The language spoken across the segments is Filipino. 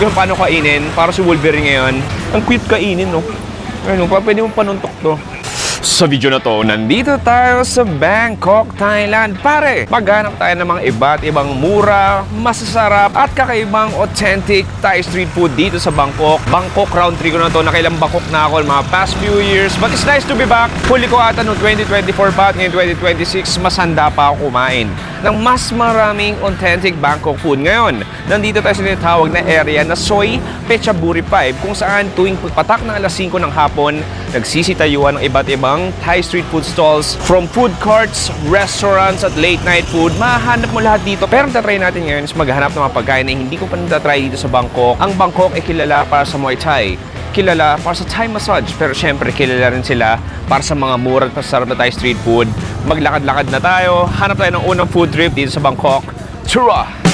ko yung paano kainin. Para si Wolverine ngayon. Ang cute kainin, no? Ayun, pwede mo panuntok to. Sa video na to, nandito tayo sa Bangkok, Thailand. Pare, maghanap tayo ng mga iba't ibang mura, masasarap at kakaibang authentic Thai street food dito sa Bangkok. Bangkok round 3 ko na to, nakailang Bangkok na ako mga past few years. But it's nice to be back. Huli ko ata noong 2024 pa at ngayon 2026, mas handa pa ako kumain ng mas maraming authentic Bangkok food. Ngayon, nandito tayo sa tinatawag na area na Soi Phetchaburi 5 kung saan tuwing patak ng alas 5 ng hapon, nagsisitayuan ng iba't ibang Thai street food stalls. From food carts, restaurants at late night food, mahanap mo lahat dito. Pero ang tatry natin ngayon is maghanap ng mga pagkain na hindi ko pa natatry dito sa Bangkok. Ang Bangkok ay kilala para sa Muay Thai, kilala para sa Thai massage, pero syempre kilala rin sila para sa mga mura at masarap na Thai street food. Maglakad-lakad na tayo, hanap tayo ng unang food trip dito sa Bangkok. Tara!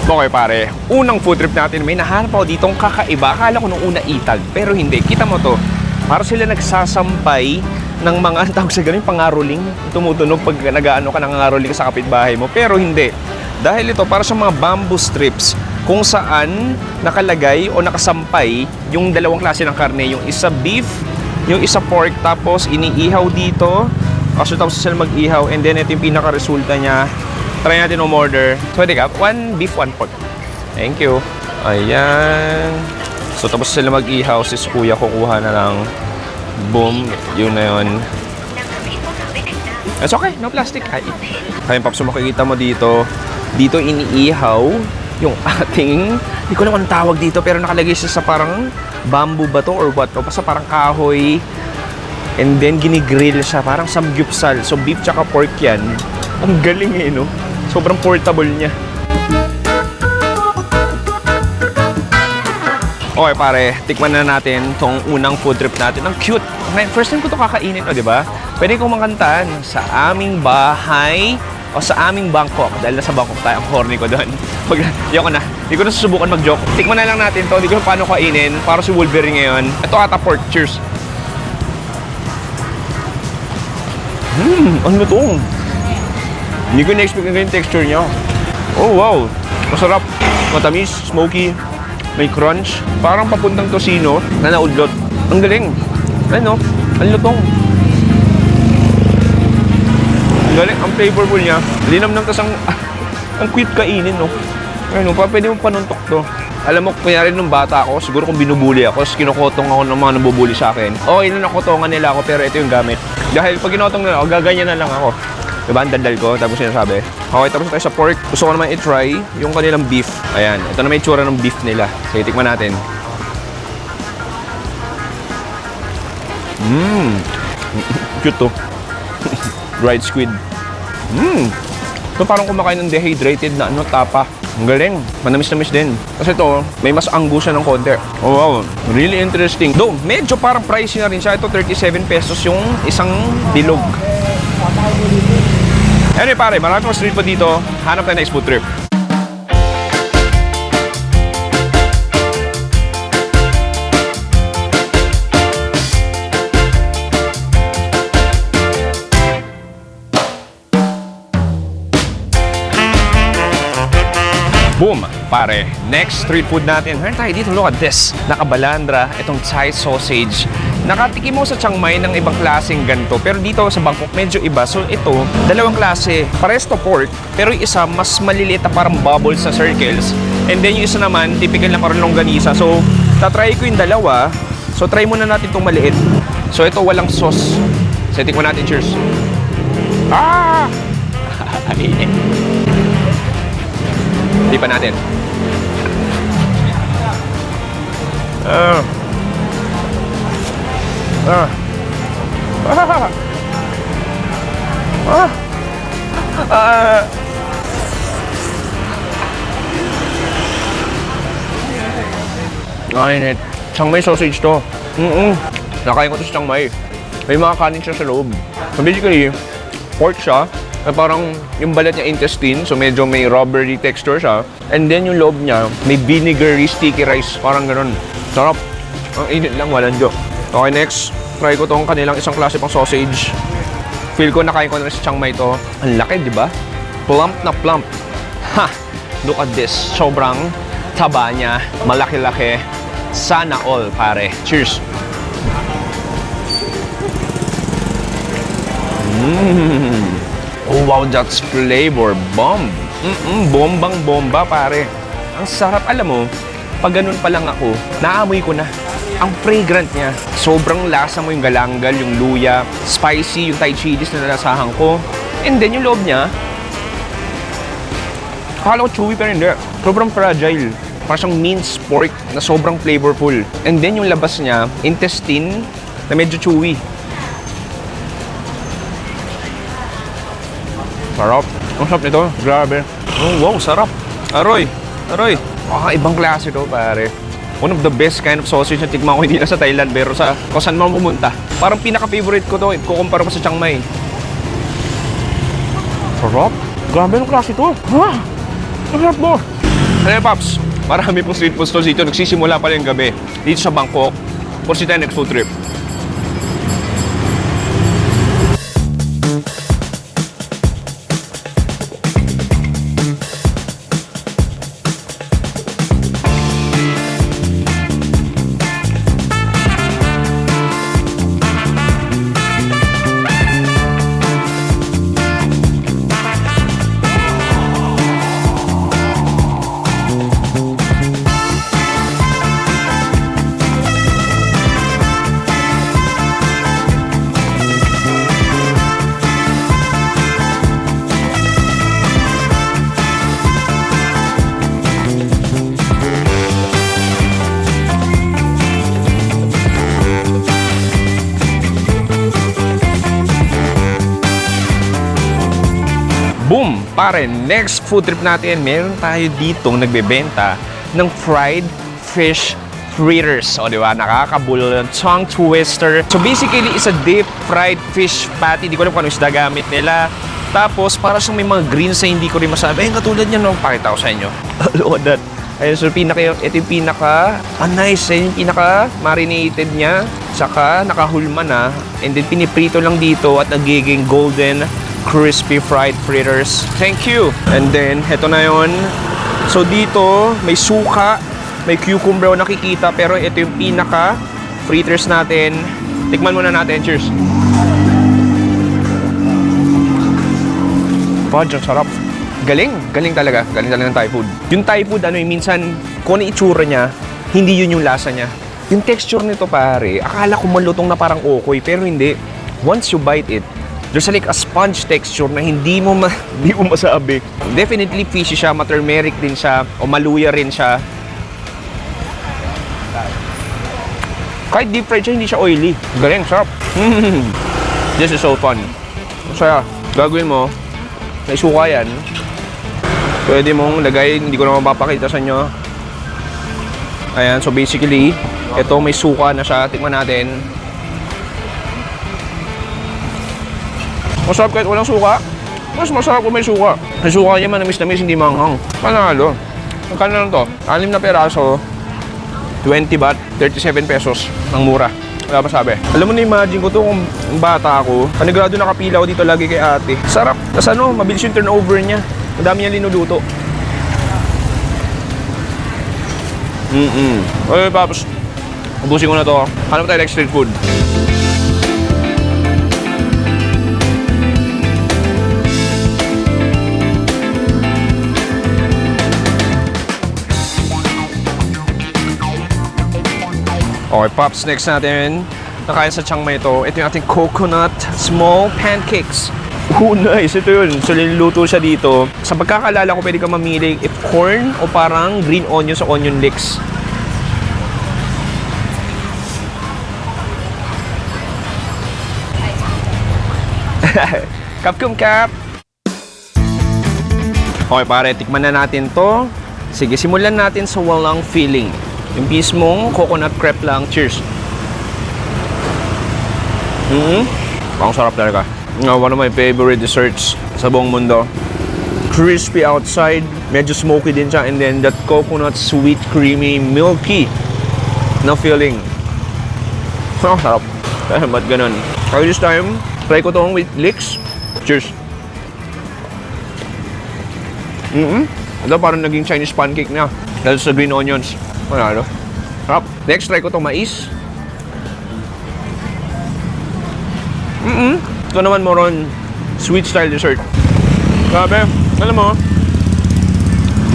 Okay pare, unang food trip natin, may nahanap ako ditong kakaiba. Akala ko nung una itag, pero hindi. Kita mo to, para sila nagsasampay ng mga, tawag sa ganun, pangaroling. Tumutunog pag nag-aano ka, nangangaroling sa kapitbahay mo. Pero hindi. Dahil ito, para sa mga bamboo strips, kung saan nakalagay o nakasampay yung dalawang klase ng karne. Yung isa beef, yung isa pork, tapos iniihaw dito. Kaso tapos sila mag-ihaw, and then ito yung pinaka-resulta niya. Try natin umorder. Pwede ka? 1 beef, 1 pork. Thank you. Ayan. So, tapos sila mag-ihaw. Sis kuya kukuha na lang. Boom. Yun na yun. It's okay. No plastic. Ay. Kaya Paps, makikita mo dito. Dito iniihaw yung ating, hindi ko naman tawag dito, pero nakalagay siya sa parang bamboo ba to or what? O basta parang kahoy. And then, ginigrill siya. Parang samgyupsal. So, beef tsaka pork yan. Ang galing eh, no? Sobrang portable niya. Okay pare, tikman na natin tong unang food trip natin. Ang cute! First time ko to kakainin, o diba? Pwede kong makantaan sa aming bahay o sa aming Bangkok. Dahil nasa Bangkok tayo, ang horny ko doon. Yoko na, hindi ko na susubukan mag-joke. Tikman na lang natin to, hindi ko paano kainin. Para si Wolverine ngayon. Ito ata pork, cheers! Ano to? Hindi ko na-expect na ganyan texture niya. Oh, wow. Masarap. Matamis, smoky, may crunch. Parang papuntang tocino na naudlot. Ang galing. Ano? Ang lutong. Ang galing. Ang flavorful niya. Linam ng tasang... ang cute kainin, no? Ano, pwede mo panuntok to. Alam mo, kunyari nung bata ako, siguro kung binubuli ako, kinukotong ako ng mga nabubuli sa akin. Okay na nakotongan nila ako, pero ito yung gamit. Dahil pag kinotong nila ako, gaganyan na lang ako. Diba, ang dandal ko, tapos sinasabi. Okay, tapos tayo sa pork. Gusto ko naman i-try yung kanilang beef. Ayan, ito na may tsura ng beef nila. Sige, tikman natin. Cute to. Dried squid. Ito parang kumakain ng dehydrated na ano, tapa. Ang galing. Manamis-namis din. Kasi ito, may mas anggo siya ng konti. Oh, wow. Really interesting. Though, medyo parang pricey na rin siya. Ito, 37 pesos yung isang bilog. Anyway pare, marami pang street food dito. Hanap tayo next food trip. Boom! Pare, next street food natin. Meron tayo dito, look at this. Nakabalandra, itong Thai sausage. Nakatikim mo sa Chiang Mai ng ibang klaseng ganito. Pero dito sa Bangkok, medyo iba. So ito, dalawang klase. Pares to pork, pero yung isa, mas maliliit na parang bubbles na circles. And then yung isa naman, typical na parang longganisa. So, tatry ko yung dalawa. So, try muna natin itong maliit. So, ito walang sauce. So, tikman natin. Cheers! Ah! Hindi pa natin. Kainit. Chiang Mai sausage to. Nakain ko to sa Chiang Mai. May mga kanin siya sa loob. So basically, pork siya. Parang yung balat niya intestine, so medyo may rubbery texture siya. And then yung loob niya, may vinegary sticky rice, parang ganun. Sarap. Ang init lang, walang joke. Okay, next. Try ko tong kanilang isang klase pang sausage. Feel ko nakain ko na sa Chiang Mai to. Ang laki, di ba? Plump na plump. Ha! Look at this. Sobrang taba niya. Malaki-laki. Sana all, pare. Cheers! Oh, wow, that's flavor bomb. Bombang-bomba, pare. Ang sarap. Alam mo, pag ganun pa lang ako, naamoy ko na. Ang fragrant niya. Sobrang lasa mo yung galangal, yung luya, spicy, yung Thai chilies na nalasahan ko. And then yung loob niya, akala ko chewy pero hindi. Sobrang fragile. Parang siyang minced pork na sobrang flavorful. And then yung labas niya, intestine na medyo chewy. Sarap. Ang sarap nito. Grabe. Oh, wow, sarap. Aroy. Aroy. Ibang klase to, pare. One of the best kind of sausage na tikman ko hindi na sa Thailand pero sa kung saan man pumunta. Parang pinaka-favorite ko to. Kukumpara ko sa Chiang Mai. Sarap. Grabe ng klase to. Ha? Ang sarap mo. Ano Paps? Marami pong street food stores dito. Nagsisimula pa rin yung gabi. Dito sa Bangkok. For si tayo next food trip. Boom! Pare, next food trip natin, meron tayo ditong nagbebenta ng fried fish fritters. O, di ba? Nakakabulol. Tongue twister. So, basically, is a deep fried fish patty. Di ko alam kung ano isda gamit nila. Tapos, para siyang may mga greens na hindi ko rin masabi. Ayun, katulad niya, no? Pakita ko sa inyo. Look at that. Ayun, so, ito yung pinaka, nice. Ayun yung pinaka marinated niya. Saka, nakahulma na. And then, piniprito lang dito at nagiging golden crispy fried fritters. Thank you! And then, heto na yon. So, dito, may suka, may cucumber na nakikita, pero ito yung pinaka fritters natin. Tikman muna natin. Cheers! Fudge, ang sarap. Galing. Galing talaga. Galing talaga ng Thai food. Yung Thai food, minsan, kung ano itsura niya, hindi yun yung lasa niya. Yung texture nito, pare, akala ko malutong na parang okoy, pero hindi. Once you bite it, there's like a sponge texture na hindi mo masabi. Definitely fishy siya, ma-turmeric din siya, o maluya rin siya. Kahit deep fried siya, hindi siya oily. Galing, sarap. This is so fun. Masaya. Gagawin mo, may suka yan. Pwede mong lagay, hindi ko na mapapakita sa inyo. Ayan, so basically, ito may suka na siya. Tikman natin. Masarap kahit walang suka. Mas masarap kung may suka. May suka niya manamis-namis, hindi manghang. Panalo. Magkano lang to? 6 na peraso. 20 baht. 37 pesos. Ang mura. Wala masabi. Alam mo na, imagine ko to kung bata ako. Panigurado nakapila ako dito lagi kay ate. Sarap. Tapos mabilis yung turnover niya. Ang dami niya linuluto. Okay, Paps. Ubusin ko na to. Hanap tayo like street food. Okay, Pops, next natin, nakain sa Chiang Mai ito. Ito yung ating coconut small pancakes. Oh, nice. Ito yun. So, niluluto siya dito. Sa pagkakalala ko, pwede ka mamili if corn o parang green onion sa onion leeks. Kapkum kap! Okay, pare, tikman na natin to. Sige, simulan natin sa walang filling. Yung mismong coconut crepe lang. Cheers! Ang sarap talaga. One of my favorite desserts sa buong mundo. Crispy outside, medyo smoky din siya, and then that coconut sweet, creamy, milky na filling. Oh, sarap. Ba't ganun? So this time, try ko tong with leeks. Cheers. Ito parang naging Chinese pancake na. Dahil sa green onions. Ano? Sarap. Next, try ko tong mais. Ito naman more on sweet style dessert. Grabe. Alam mo,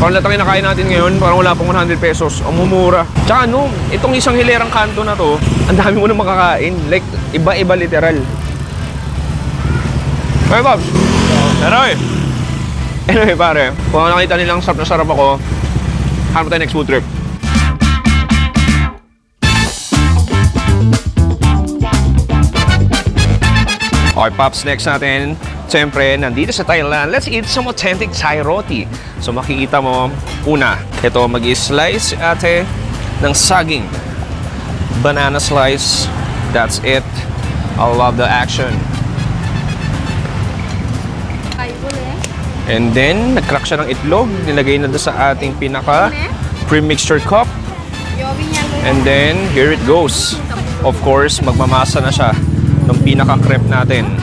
parang lahat ang kinakain natin ngayon, parang wala pang 100 pesos. Ang mumura. Tsaka ano, itong isang hilerang kanto na to, ang dami mo na makakain. Like, iba-iba literal. Okay, Pops. Anyway, pare, kung nakita nilang sarap na sarap ako, hanap tayo next food trip. Okay, Pops, next natin. Siyempre, nandito sa Thailand, let's eat some authentic Thai roti. So makikita mo, una, ito mag-i-slice ate ng saging. Banana slice, that's it. I love the action. And then, nag-crack siya ng itlog, nilagay na doon sa ating pinaka pre-mixture cup. And then, here it goes. Of course, magmamasa na siya ng pinaka-crepe natin.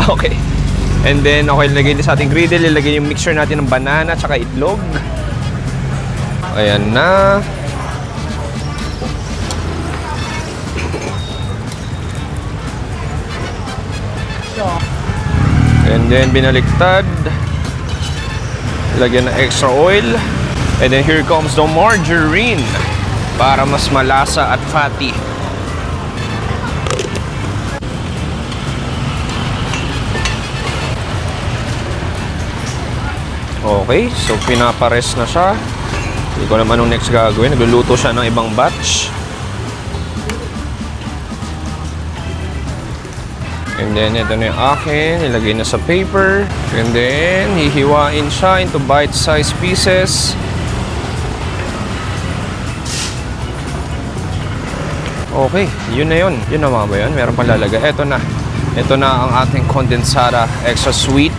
Okay. And then, okay, lagay din sa ating griddle, ilagay yung mixture natin ng banana at saka itlog. Ayan na. And then, binaliktad. Lagyan ng extra oil. And then, here comes the margarine para mas malasa at fatty. Okay, so pinapares na siya. Hindi ko naman anong next gagawin. Nagluluto siya ng ibang batch. And then, ito na yung akin. Ilagay na sa paper. And then, hihiwain siya into bite-sized pieces. Okay, yun na yun. Yun na mga ba yun? Meron pang lalagay. Ito na. Ito na ang ating condensada. Extra sweet.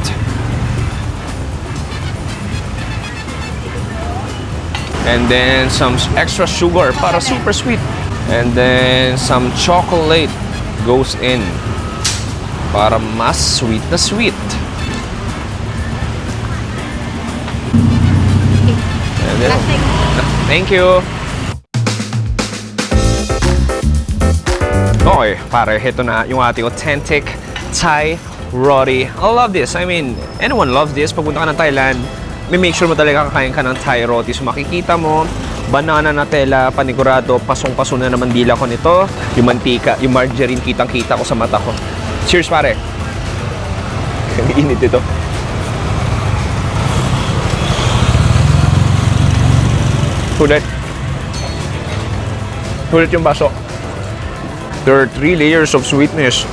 And then some extra sugar para super sweet. And then some chocolate goes in para mas sweet na sweet. And then, thank you. Okay, pare, ito na yung ating authentic Thai roti. I love this. I mean, anyone loves this. Pagpunta ka ng Thailand, may make sure mo talaga kakain ka ng Thai roti. So makikita mo, banana Nutella, panigurado, pasong-paso na naman dila ko nito. Yung mantika, yung margarine, kitang-kita ko sa mata ko. Cheers, pare. Init ito. Sulit. Sulit yung baso. There are 3 layers of sweetness.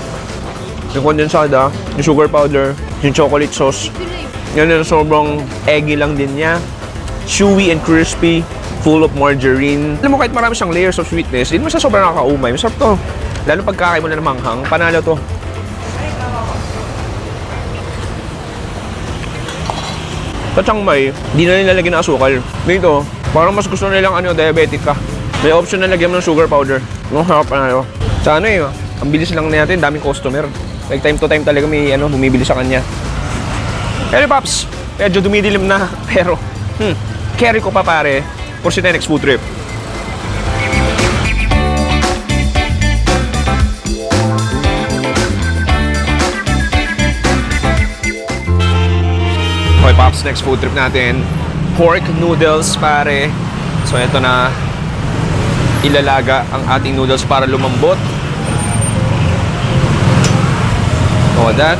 Yung kondensada, yung sugar powder, yung chocolate sauce. Yan na sobrang eggy lang din niya. Chewy and crispy, full of margarine. Alam mo, kahit marami siyang layers of sweetness, hindi mo siya sobrang nakakaumay. Masarap to. Lalo pagkakain mo na ng manghang, panalo to. Sa Chiang Mai, di na nilalagyan ng asukal. Dito, parang mas gusto nilang diabetic ka. May option na lagyan mo ng sugar powder. Ang harap panalo. Sa ang bilis lang natin, daming customer. Like time to time talaga may bumibili sa kanya. Pero Pops, medyo dumidilim na, pero carry ko pa pare for si next food trip. Okay Pops, next food trip natin, pork noodles pare. So ito na, ilalaga ang ating noodles para lumambot. Oh, that.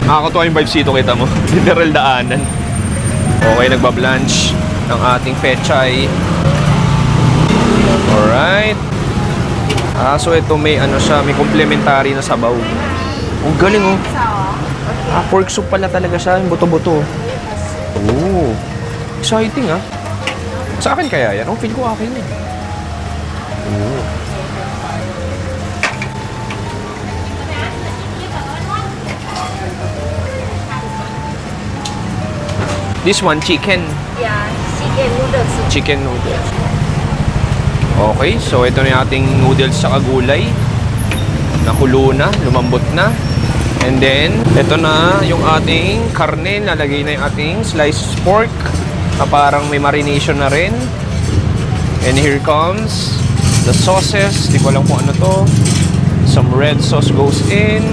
Nakakatuwa yung vibes dito, kita mo. Literal daanan. Okay, nagbablanch ng ating pechay. Alright. So ito may siya, may complementary na sabaw. Ang galing oh. Pork soup pala talaga siya, yung buto-buto. Oh. Exciting ah. Sa akin kaya yan? Feel ko akin yan. Oh. This one, chicken. Yeah, chicken noodles. Chicken noodles. Okay, so ito na yung ating noodles sa gulay. Nakulo na, lumambot na. And then, ito na yung ating karne. Nalagay na yung ating sliced pork na parang may marination na rin. And here comes the sauces. Di ko alam kung ano to. Some red sauce goes in.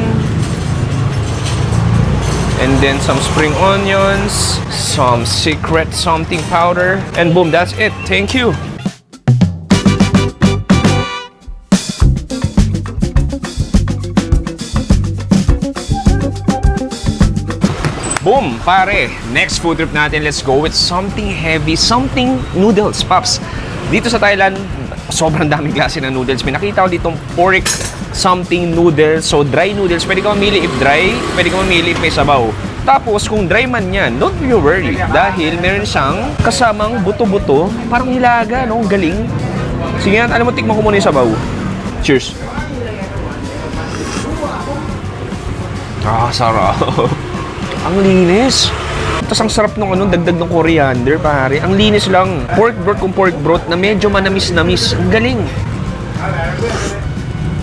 And then some spring onions. Some secret something powder. And boom, that's it. Thank you. Boom, pare. Next food trip natin, let's go with something heavy, something noodles, Pops. Dito sa Thailand, sobrang daming klase ng noodles. May nakita ko ditong pork something noodles. So, dry noodles. Pwede ka mamili if dry, pwede ka mamili if may sabaw. Tapos, kung dry man yan, don't be worried. Dahil meron siyang kasamang buto-buto. Parang hilaga, no? Galing. Sige nga, alam mo, tikman ko muna yung sabaw. Cheers. Ah, sarap. Ang linis. Tapos ang sarap nung dagdag ng coriander, pare. Ang linis lang. Pork broth kung pork broth na medyo manamis-namis. Ang galing.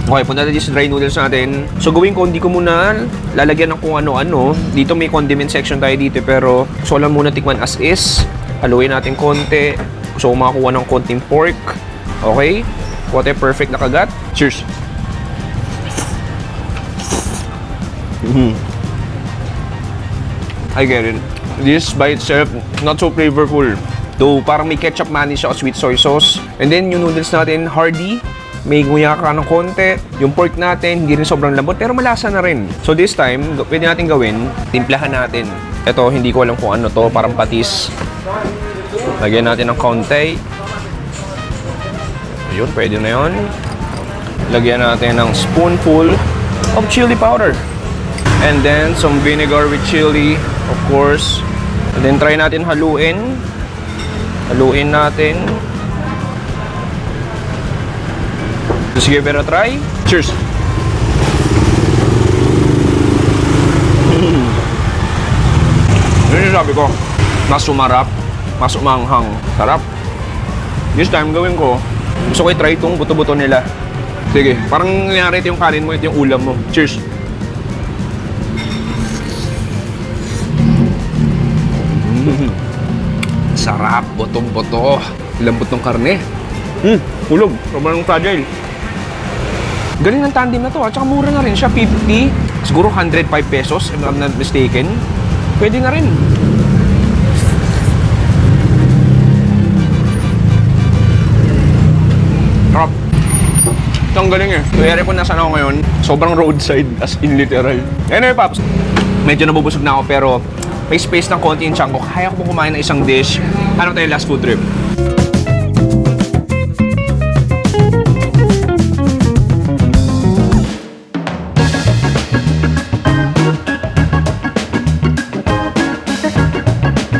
Okay, punta natin sa dry noodles natin. So gawin ko, hindi ko muna lalagyan ng kung ano-ano. Dito may condiment section tayo dito, pero so lang muna tikman as is. Haluin natin konti. So makakuha ng konting pork. Okay? Kote perfect na kagat. Cheers. I get it. This by itself, not so flavorful. Though parang may ketchup mayonnaise siya o sweet soy sauce. And then yung noodles natin, hearty. May nguya ka ng konti. Yung pork natin, hindi rin sobrang lambot, pero malasa na rin. So this time, pwede natin gawin, timplahan natin. Ito, hindi ko alam kung ano to, parang patis. Lagyan natin ng konti. Ayun, pwede na yun. Lagyan natin ng spoonful of chili powder. And then, some vinegar with chili, of course. And then, try natin haluin. Haluin natin. Just give it a try. Cheers! Yun yung sabi ko. Mas sumarap, mas umanghang. Sarap. This time, gawin ko. Gusto ko i-try itong buto-buto nila. Sige, parang nangyari ito yung kanin mo, ito yung ulam mo. Cheers! Sarap, botong-boto. Lambot ng karne. Hulog. Sobrang fragile. Galing ng tandem na to, at saka mura na rin siya. 50, siguro 105 pesos, if I'm not mistaken. Pwede na rin. Sarap. Ito ang galing eh. Kaya kung nasaan ako ngayon, sobrang roadside, as in literal. Anyway, Paps, medyo nabubusog na ako, pero may space ng konti yung tiyan ko. Kaya ko kumain ng isang dish. Ano tayo last food trip?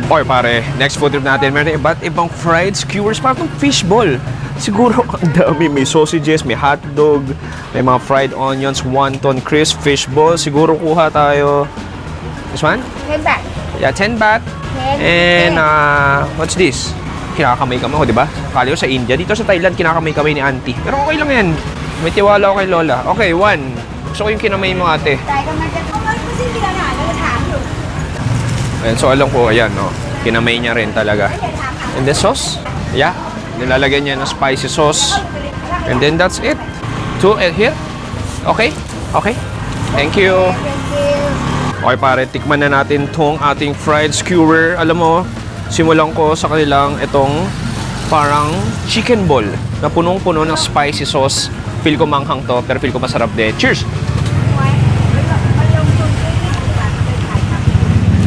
Okay pare, next food trip natin, meron iba't ibang fried skewers, parang fishball. Siguro ang dami, may sausages, may hotdog, may mga fried onions, wonton, crisp, fishball. Siguro kuha tayo. This one? 10 baht. Yeah, 10 baht. And what's this? Kinakamay-kamay ko, di ba? Kali ko sa India. Dito sa Thailand, kinakamay-kamay ni auntie. Pero okay lang yan. May tiwala ako kay Lola. Okay, one. Gusto ko yung kinamay mo ate. แต่กำลังจะเขาก็สิ้นเดือนอ่ะเราจะถามอยู่ Ayan, so alam ko, ayan, no? Kinamay niya rin talaga. And the sauce? Yeah. Nilalagyan niya ng spicy sauce. And then that's it. Two and here. Okay? Okay. Thank you. Okay pare, tikman na natin tong ating fried skewer. Alam mo, simulan ko sa kanilang itong parang chicken ball na punong-puno ng spicy sauce. Feel ko manghang to, pero feel ko masarap din. Cheers!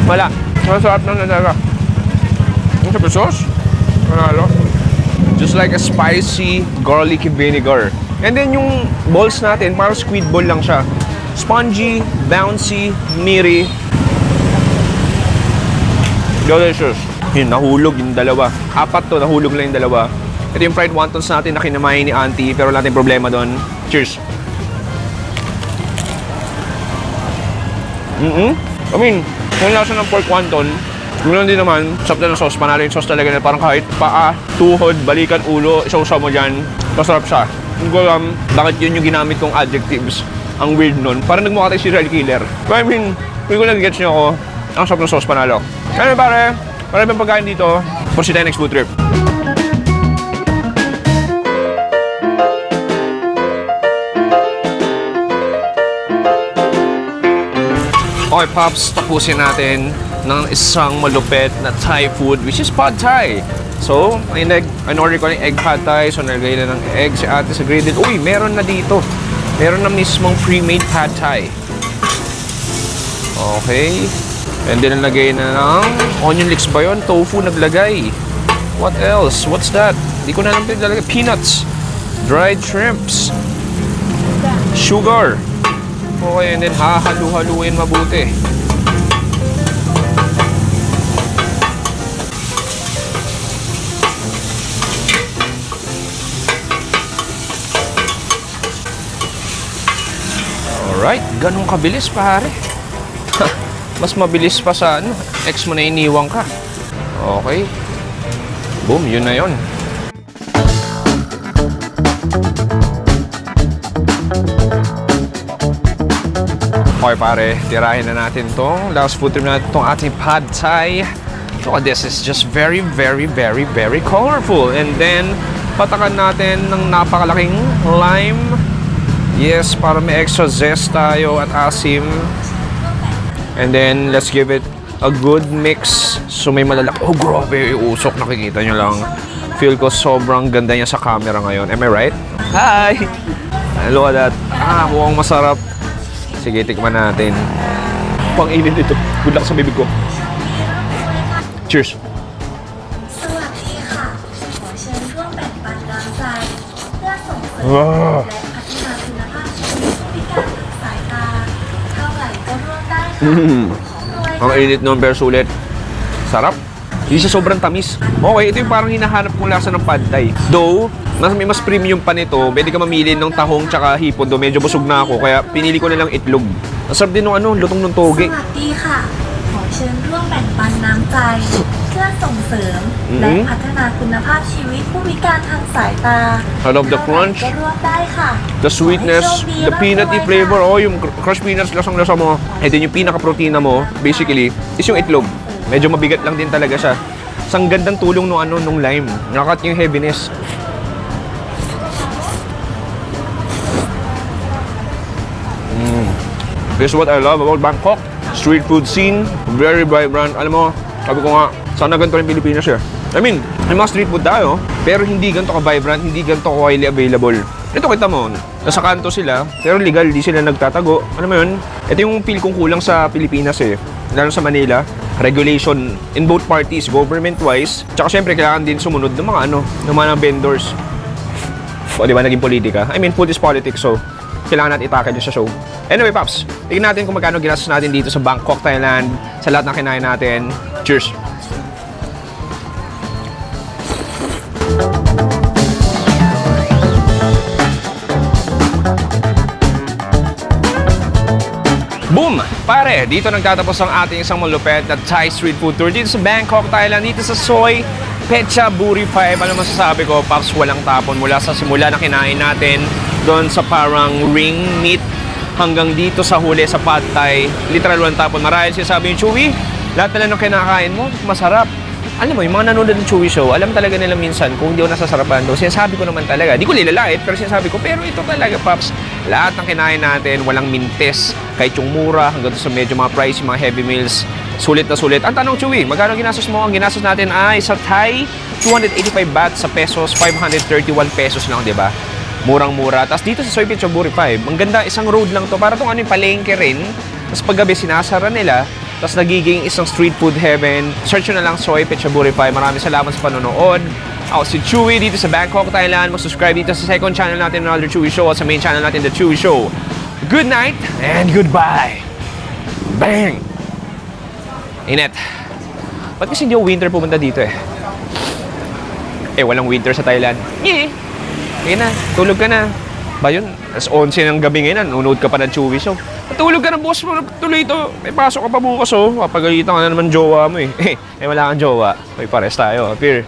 Wala. Masarap na talaga. Ang sabi sauce? Manalo. Just like a spicy garlic vinegar. And then yung balls natin, parang squid ball lang siya. Spongy, bouncy, meaty. Delicious. Yun, nahulog yung dalawa. Apat to, nahulog lang yung dalawa. Ito yung fried wontons natin na kinamay ni auntie, pero wala tayong problema doon. Cheers! I mean, yung lasa ng pork wonton, Ganoon din naman, sarap na ng sauce. Panalo yung sauce talaga na parang kahit paa, tuhod, balikan, ulo, isaw-saw mo dyan. Masarap siya. Hindi ko alam bakit yun yung ginamit kong adjectives. Ang weird nun. Parang nagmukha tayo serial killer. But I mean, hindi ko nag-gets nyo ako. Ang sarap ng sauce, panalo. Anyway pare, maraming pagkain dito. Proceed tayo next food trip. Okay, Pops, tapusin natin ng isang malupet na Thai food, which is Pad Thai. So, in-order ko ng egg Pad Thai. So, nalagay na ng egg si ate sa graded. Uy, meron na dito. Meron na mismong pre-made Pad Thai. Okay. And then, nalagay na ng onion leeks ba yun? Tofu naglagay. What else? What's that? Hindi ko na lang pinalagay. Peanuts. Dried shrimps. Sugar. Okay, and then hahalu-haluin mabuti. Alright, ganun kabilis pare. Mas mabilis pa sa ex mo na iniwang ka. Okay. Boom, yun na yun. Okay pare, tirahin na natin tong last food trip natin tong ating Pad Thai. So this is just very, very, very, very colorful. And then, patakan natin ng napakalaking lime. Yes, para may extra zest tayo at asim. And then, let's give it a good mix. So may malalaki. Oh, grabe, usok. Nakikita nyo lang. Feel ko sobrang ganda niya sa camera ngayon. Am I right? Hi! Look at that. Mukhang masarap. Sige, tikman natin. Pang init ito. Good luck sa bibig ko. Cheers! สวัสดีค่ะ ขอเชิญร่วมแบ่งปันน้ำใจเพื่อส่งเสริม Wow. และพัฒนาคุณภาพชีวิตผู้พิการทางสายตาเท่าไหร่ก็ร่วมได้ค่ะ Ang init nun, pero sulit. Sarap. Hindi siya sobrang tamis. Okay, ito yung parang hinahanap kong lasa ng Pad Thai. Though, may mas premium pa nito. Pwede ka mamili ng tahong tsaka hipon. Though, medyo busog na ako. Kaya pinili ko na lang itlog. Ang sarap din ng lutong ng ส toge. วัสดีค่ะ ขอเชิญร่วมแบ่งปันน้ำใจเพื่อส่งเสริมและพัฒนาคุณภาพชีวิตผู้พิการทางสายตา I love the crunch, ก็ร่วมได้ค่ะ the sweetness, the peanutty flavor. Oh, yung crushed peanuts, lasang-lasa mo. And then yung pinaka-protina mo, basically, is yung itlog. Medyo mabigat lang din talaga siya. Sang gandang tulong nung lime. Nakakat yung heaviness. This is what I love about Bangkok. Street food scene, very vibrant. Alam mo, sabi ko nga, sana ganito rin Pilipinas eh. I mean, may mga street food tayo, pero hindi ganito ka-vibrant, hindi ganito ka-widely available. Ito kita mo, nasa kanto sila, pero legal, di sila nagtatago. Ano mo yun? Ito yung feel kong kulang sa Pilipinas eh. Lalo sa Manila, regulation in both parties, government-wise, tsaka syempre kailangan din sumunod ng mga ng mga vendors. O di ba, naging politika? I mean, food is politics, so kailangan natin itakad yun sa show. Anyway, Paps, tignan natin kung magkano ginastos natin dito sa Bangkok, Thailand, sa lahat ng kinain natin. Cheers! Boom! Pare, dito nagtatapos ang ating isang malupet na Thai street food tour dito sa Bangkok, Thailand, dito sa Soi Phetchaburi 5. Ano masasabi ko, Paps, walang tapon mula sa simula na kinain natin doon sa parang ring meat hanggang dito sa huli sa Pad Thai. Literal walang tapon. Marahil sinasabi yung Chewy, lahat na lang ng kinakain mo, masarap. Alam mo, yung mga nanonood ng Chewy Show, alam talaga nila minsan kung hindi ako nasasarapan doon. Sinasabi ko naman talaga, di ko lilalait, pero sinasabi ko, pero ito talaga, Paps, lahat ng kinain natin, walang mintes, kahit yung mura, hanggang sa medyo mga pricey, mga heavy meals, sulit na sulit. Ang tanong, Chewy, magkano ginastos mo? Ang ginastos natin ay sa Thai, 285 baht sa pesos, 531 pesos lang, di ba? Murang-mura. Tapos dito sa Soi Phetchaburi 5, ang ganda, isang road lang to. Para itong yung palengke rin. Tapos paggabi, sinasara nila. Tapos nagiging isang street food heaven. Search nyo na lang Soi Phetchaburi 5. Maraming salamat sa panonood. Ako si Chewy dito sa Bangkok, Thailand. Mag-subscribe dito sa second channel natin, Another Chewy Show. At sa main channel natin, The Chewy Show. Good night and goodbye. Bang! Init. Ba't kasi hindi ako winter pumunta dito eh? Walang winter sa Thailand. Yeah. Kaya na, tulog ka na. Ba yun? Alas 11 ng gabi ngayon, nanonood ka pa ng Chewy Show. Matulog ka na, boss mo. Tuloy ito. May pasok ka pa bukas, oh. Papagalitan ka na naman jowa mo, eh. Eh, wala kang jowa. May pares tayo, appear.